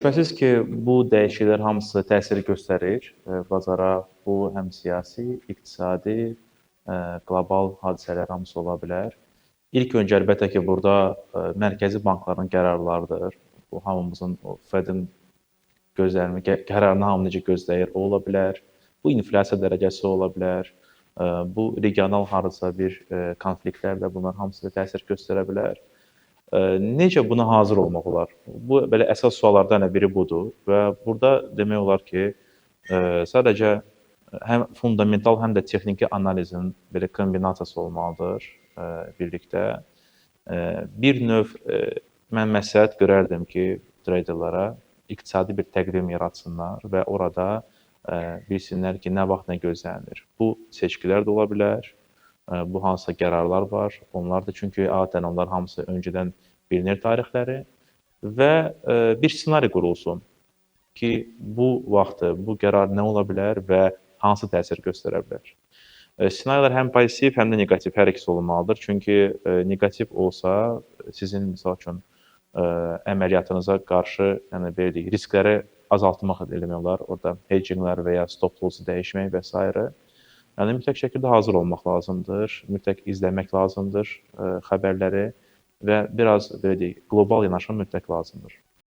Şübhəsiz ki, bu dəyişikliklər hamısı təsir göstərir bazara. Bu həm siyasi, iqtisadi, qlobal hadisələr hamısı ola bilər. İlk öncə əlbəttə ki, burada mərkəzi bankların qərarlarıdır. Bu hamımızın o Fedin gözlərini, qərarını hamı necə gözləyir, o ola bilər. Bu inflyasiya dərəcəsi ola bilər. Bu regional hardasa bir konfliktlər də bunlar hamısı da təsir göstərə bilər. Necə buna hazır olmaq olar? Bu belə əsas suallardan biri budur və burada demək olar ki, sadəcə həm fundamental, həm də texniki analizin belə kombinasiyası olmalıdır birlikdə. Bir növ mən məsləhət görərdim ki, treyderlara iqtisadi bir təqvim yaratsınlar və orada bilsinlər ki, nə vaxt nə gözlənilir. Bu seçkilər də ola bilər. Bu hansısa qərarlar var. Onlar da çünki adətən onlar hamısı öncədən bilinir tarixləri və bir ssenari qurulsun ki, bu vaxtı bu qərar nə ola bilər və hansı təsir göstərə bilər. Ssenarilər həm pozitiv, həm də neqativ hər ikisi olmalıdır. Çünki neqativ olsa sizin məsəl üçün əməliyyatınıza qarşı, yəni belə deyək, riskləri azaltmaq demək olar. Orada hedginglər və ya stop loss dəyişmək və s. Yəni mütləq şəkildə hazır olmaq lazımdır, mütləq izləmək lazımdır xəbərləri və biraz belə deyək, qlobal yanaşma mütləq lazımdır.